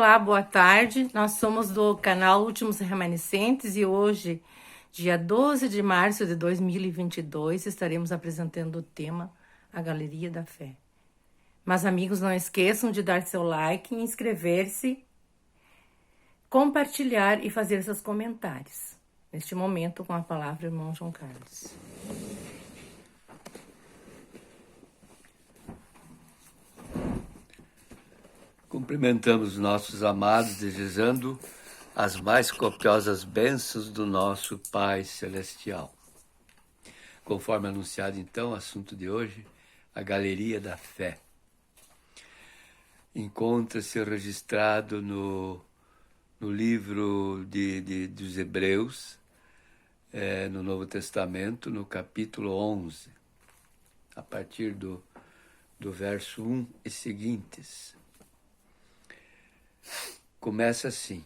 Olá, boa tarde. Nós somos do canal Últimos Remanescentes e hoje, dia 12 de março de 2022, estaremos apresentando o tema A Galeria da Fé. Mas, amigos, não esqueçam de dar seu like, inscrever-se, compartilhar e fazer seus comentários. Neste momento, com a palavra, irmão João Carlos. Cumprimentamos nossos amados, desejando as mais copiosas bênçãos do nosso Pai Celestial. Conforme anunciado, então, o assunto de hoje, a Galeria da Fé. Encontra-se registrado no livro dos Hebreus, no Novo Testamento, no capítulo 11, a partir do verso 1 e seguintes. Começa assim: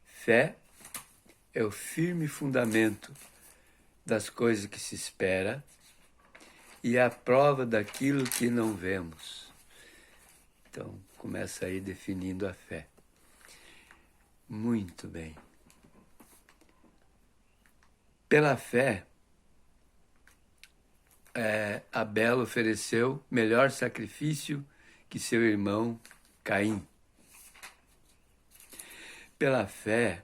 fé é o firme fundamento das coisas que se espera e a prova daquilo que não vemos. Então, começa aí definindo a fé. Muito bem. Pela fé, Abel ofereceu melhor sacrifício que seu irmão Caim. Pela fé,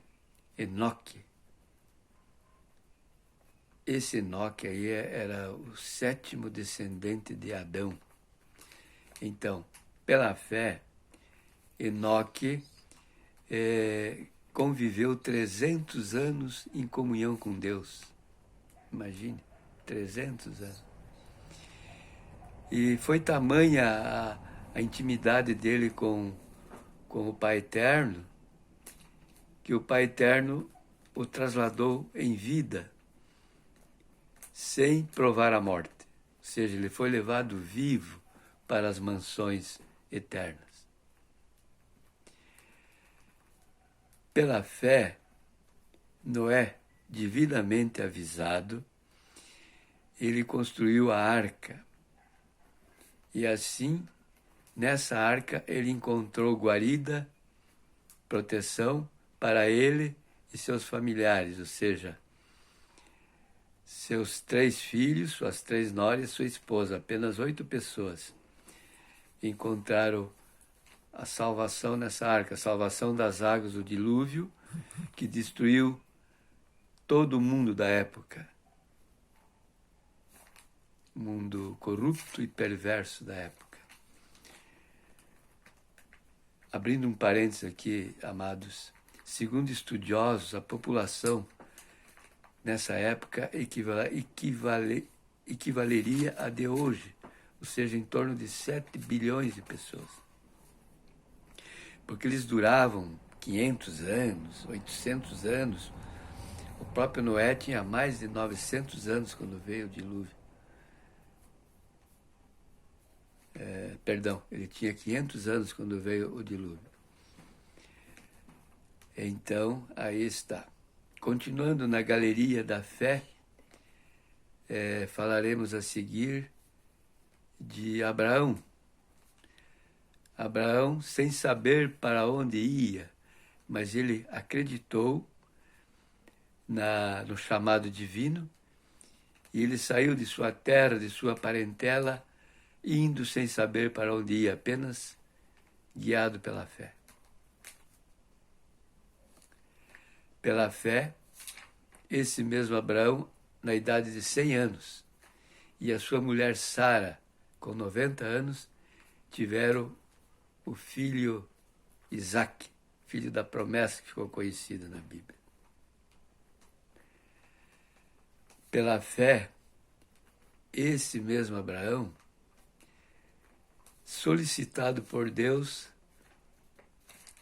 Enoque. Esse Enoque aí era o 7º descendente de Adão. Então, pela fé, Enoque conviveu 300 anos em comunhão com Deus. Imagine, 300 anos. E foi tamanha a intimidade dele com o Pai Eterno, que o Pai Eterno o trasladou em vida, sem provar a morte. Ou seja, ele foi levado vivo para as mansões eternas. Pela fé, Noé, divinamente avisado, ele construiu a arca. E assim, nessa arca, ele encontrou guarida, proteção para ele e seus familiares, ou seja, seus 3 filhos, suas 3 noras e sua esposa. Apenas 8 pessoas encontraram a salvação nessa arca, a salvação das águas do dilúvio, que destruiu todo o mundo da época. Mundo corrupto e perverso da época. Abrindo um parênteses aqui, amados, segundo estudiosos, a população nessa época equivaleria a de hoje, ou seja, em torno de 7 bilhões de pessoas. Porque eles duravam 500 anos, 800 anos. O próprio Noé tinha mais de 900 anos quando veio o dilúvio. Ele tinha 500 anos quando veio o dilúvio. Então, aí está. Continuando na galeria da fé, falaremos a seguir de Abraão. Abraão, sem saber para onde ia, mas ele acreditou no chamado divino, e ele saiu de sua terra, de sua parentela, indo sem saber para onde ia, apenas guiado pela fé. Pela fé, esse mesmo Abraão, na idade de 100 anos, e a sua mulher Sara, com 90 anos, tiveram o filho Isaque, filho da promessa que ficou conhecido na Bíblia. Pela fé, esse mesmo Abraão, solicitado por Deus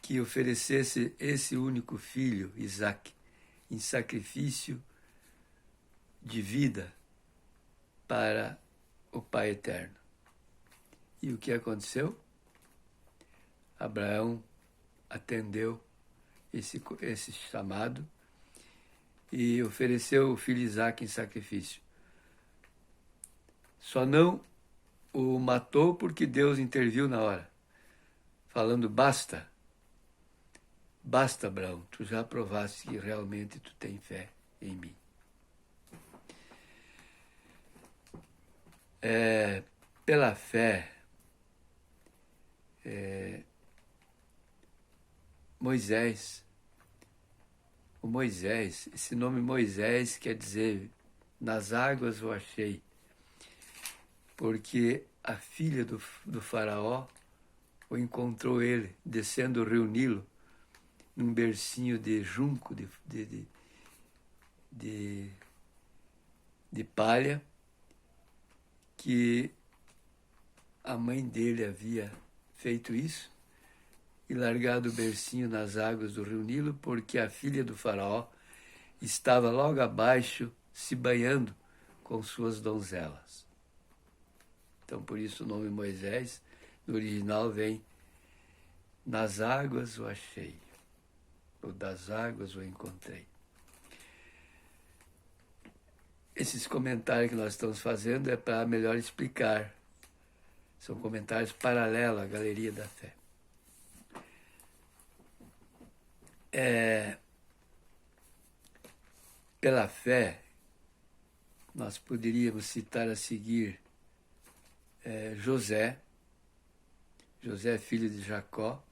que oferecesse esse único filho, Isaque, em sacrifício de vida para o Pai Eterno. E o que aconteceu? Abraão atendeu esse chamado e ofereceu o filho Isaque em sacrifício. Só não o matou porque Deus interviu na hora. falando: basta, basta, Abraão, tu já provaste que realmente tu tem fé em mim. Pela fé, Moisés, esse nome Moisés quer dizer nas águas o achei, porque a filha do faraó o encontrou ele descendo o rio Nilo num bercinho de junco de palha que a mãe dele havia feito isso e largado o bercinho nas águas do rio Nilo, porque a filha do faraó estava logo abaixo se banhando com suas donzelas. Então, por isso o nome Moisés, no original, vem: nas águas o achei, ou das águas o encontrei. Esses comentários que nós estamos fazendo é para melhor explicar. São comentários paralelos à Galeria da Fé. Pela fé, nós poderíamos citar a seguir José, filho de Jacó,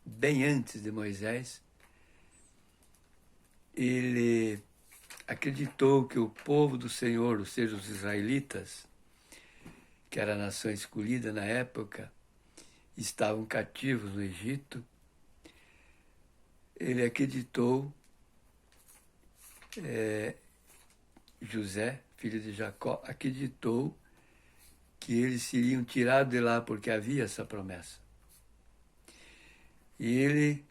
bem antes de Moisés. Ele acreditou que o povo do Senhor, ou seja, os israelitas, que era a nação escolhida na época, estavam cativos no Egito. Ele acreditou, José, filho de Jacó, acreditou que eles seriam tirados de lá porque havia essa promessa. E ele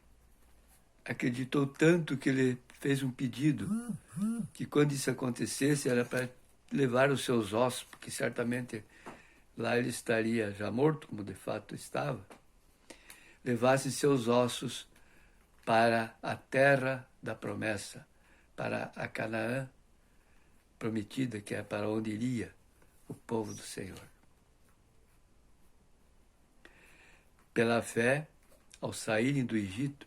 acreditou tanto que ele fez um pedido que quando isso acontecesse era para levar os seus ossos, porque certamente lá ele estaria já morto, como de fato estava, levasse seus ossos para a terra da promessa, para a Canaã prometida, que é para onde iria o povo do Senhor. Pela fé, ao saírem do Egito,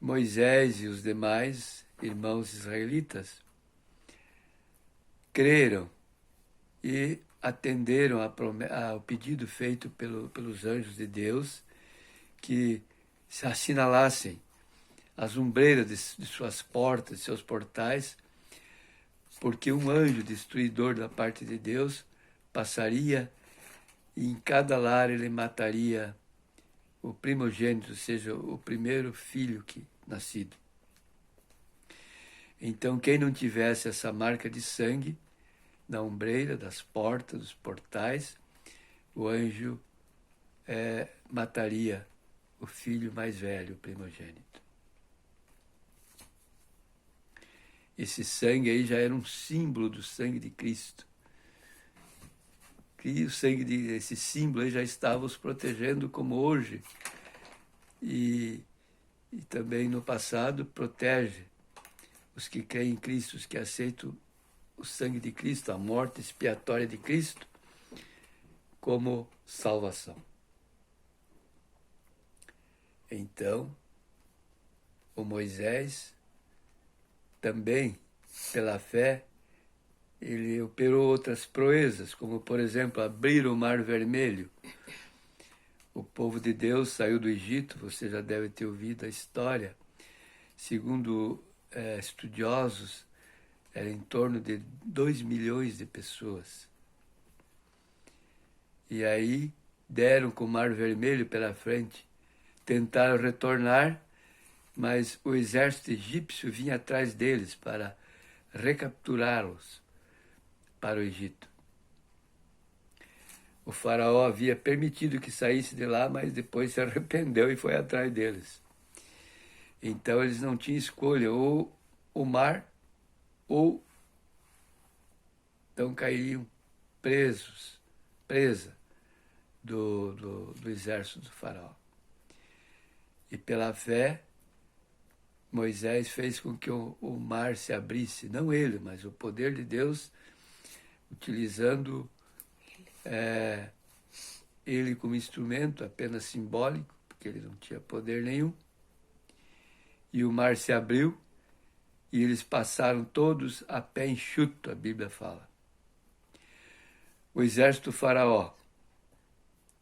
Moisés e os demais irmãos israelitas creram e atenderam ao pedido feito pelos anjos de Deus, que se assinalassem as ombreiras de suas portas, de seus portais, porque um anjo destruidor da parte de Deus passaria e em cada lar ele mataria o primogênito, ou seja, o primeiro filho nascido. Então, quem não tivesse essa marca de sangue na ombreira, das portas, dos portais, o anjo mataria o filho mais velho, o primogênito. Esse sangue aí já era um símbolo do sangue de Cristo. E o sangue esse símbolo aí já estava os protegendo, como hoje. E também no passado protege os que creem em Cristo, os que aceitam o sangue de Cristo, a morte expiatória de Cristo, como salvação. Então, o Moisés também, pela fé, ele operou outras proezas, como, por exemplo, abrir o Mar Vermelho. O povo de Deus saiu do Egito, você já deve ter ouvido a história. Segundo estudiosos, era em torno de 2 milhões de pessoas. E aí deram com o Mar Vermelho pela frente, tentaram retornar, mas o exército egípcio vinha atrás deles para recapturá-los para o Egito. O faraó havia permitido que saísse de lá, mas depois se arrependeu e foi atrás deles. Então eles não tinham escolha, ou o mar, ou então cairiam presa do exército do faraó. E pela fé, Moisés fez com que o mar se abrisse, não ele, mas o poder de Deus, utilizando ele como instrumento apenas simbólico, porque ele não tinha poder nenhum. E o mar se abriu e eles passaram todos a pé enxuto, a Bíblia fala. O exército do faraó,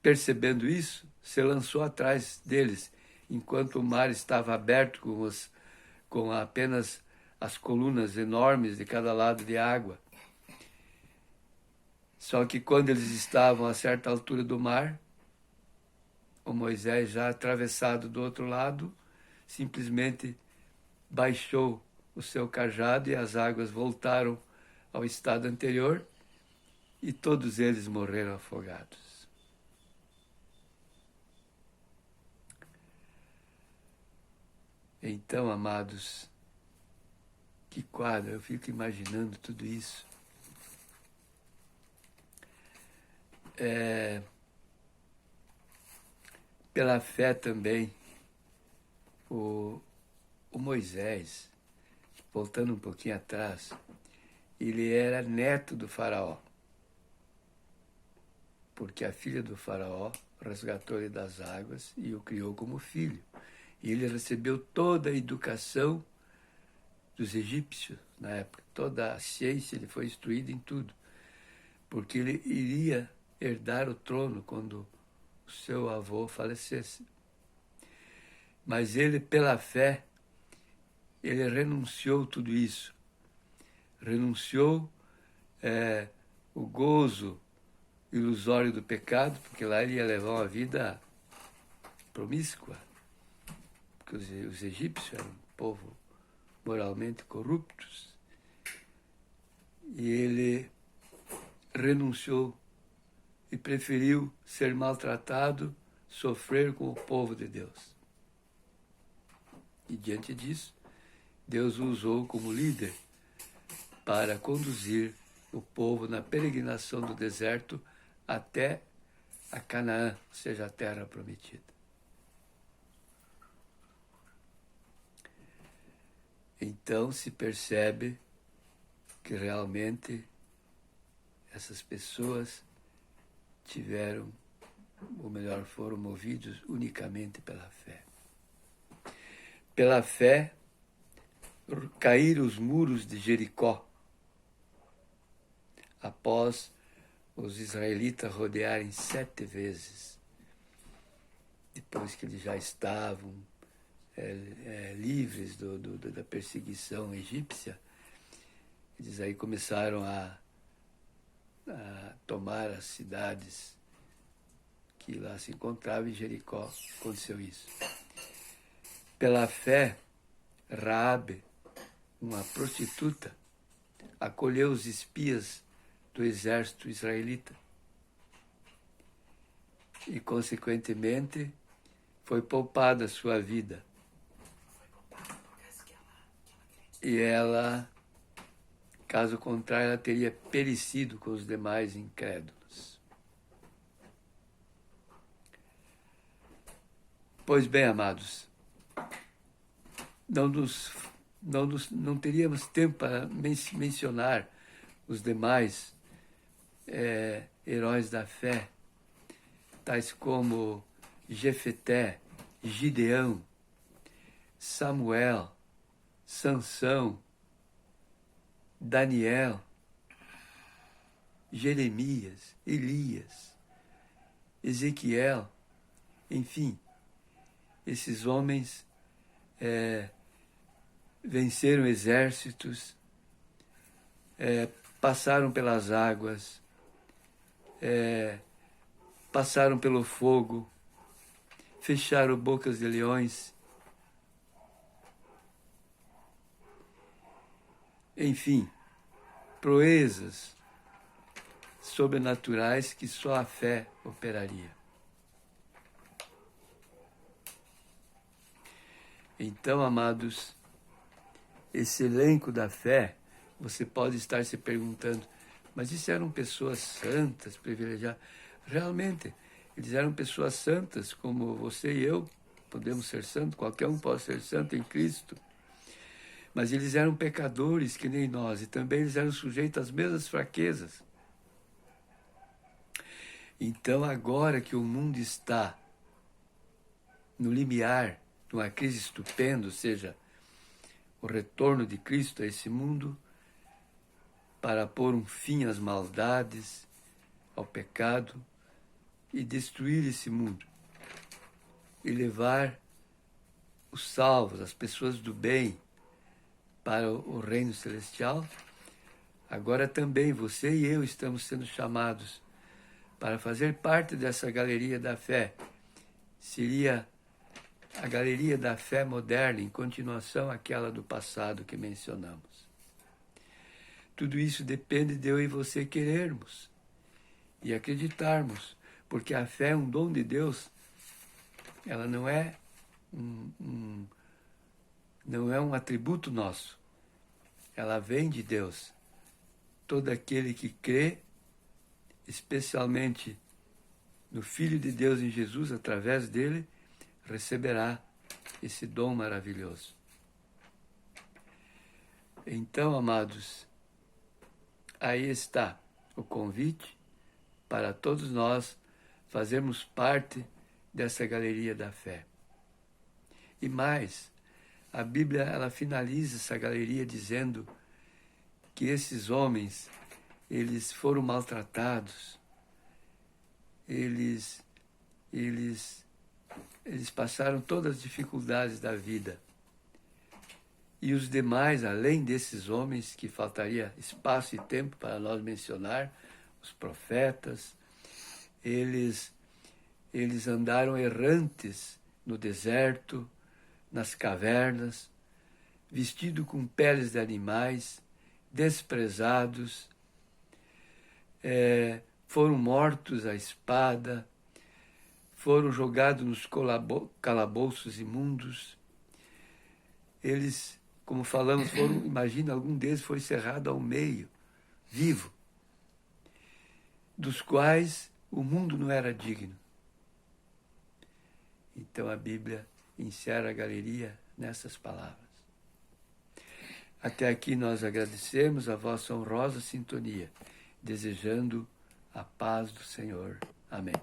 percebendo isso, se lançou atrás deles, enquanto o mar estava aberto com apenas as colunas enormes de cada lado de água. Só que quando eles estavam a certa altura do mar, o Moisés, já atravessado do outro lado, simplesmente baixou o seu cajado e as águas voltaram ao estado anterior e todos eles morreram afogados. Então, amados, que quadro, eu fico imaginando tudo isso. Pela fé também, o Moisés, voltando um pouquinho atrás, ele era neto do faraó, porque a filha do faraó resgatou ele das águas e o criou como filho. E ele recebeu toda a educação dos egípcios na época, toda a ciência, ele foi instruído em tudo, porque ele iria herdar o trono quando o seu avô falecesse. Mas ele, pela fé, ele renunciou tudo isso. Renunciou o gozo ilusório do pecado, porque lá ele ia levar uma vida promíscua, porque os egípcios eram um povo moralmente corruptos. E ele renunciou e preferiu ser maltratado, sofrer com o povo de Deus. E diante disso, Deus o usou como líder para conduzir o povo na peregrinação do deserto até a Canaã, ou seja, a terra prometida. Então se percebe que realmente essas pessoas tiveram, ou melhor, foram movidos unicamente pela fé. Pela fé, caíram os muros de Jericó, após os israelitas rodearem 7 vezes, depois que eles já estavam livres da perseguição egípcia. Eles aí começaram a tomar as cidades que lá se encontravam. Em Jericó aconteceu isso. Pela fé, Raabe, uma prostituta, acolheu os espias do exército israelita e, consequentemente, foi poupada a sua vida. E ela, caso contrário, ela teria perecido com os demais incrédulos. Pois bem, amados, não teríamos tempo para mencionar os demais heróis da fé, tais como Jefeté, Gideão, Samuel, Sansão, Daniel, Jeremias, Elias, Ezequiel, enfim, esses homens venceram exércitos, passaram pelas águas, passaram pelo fogo, fecharam bocas de leões. Enfim, proezas sobrenaturais que só a fé operaria. Então, amados, esse elenco da fé, você pode estar se perguntando, mas isso eram pessoas santas, privilegiadas? Realmente, eles eram pessoas santas, como você e eu podemos ser santos, qualquer um pode ser santo em Cristo. Mas eles eram pecadores que nem nós, e também eles eram sujeitos às mesmas fraquezas. Então, agora que o mundo está no limiar de uma crise estupenda, ou seja, o retorno de Cristo a esse mundo, para pôr um fim às maldades, ao pecado, e destruir esse mundo, e levar os salvos, as pessoas do bem, para o reino celestial. Agora também você e eu estamos sendo chamados para fazer parte dessa galeria da fé. Seria a galeria da fé moderna, em continuação àquela do passado que mencionamos. Tudo isso depende de eu e você querermos e acreditarmos, porque a fé é um dom de Deus. Ela não é não é um atributo nosso. Ela vem de Deus. Todo aquele que crê, especialmente no Filho de Deus em Jesus, através dele, receberá esse dom maravilhoso. Então, amados, aí está o convite para todos nós fazermos parte dessa galeria da fé. E mais, a Bíblia ela finaliza essa galeria dizendo que esses homens, eles foram maltratados, eles passaram todas as dificuldades da vida. E os demais, além desses homens, que faltaria espaço e tempo para nós mencionar, os profetas, eles andaram errantes no deserto, nas cavernas, vestidos com peles de animais, desprezados, foram mortos à espada, foram jogados nos calabouços imundos. Eles, como falamos, imagina, algum deles foi cerrado ao meio, vivo, dos quais o mundo não era digno. Então a Bíblia encerra a galeria nessas palavras. Até aqui nós agradecemos a vossa honrosa sintonia, desejando a paz do Senhor. Amém.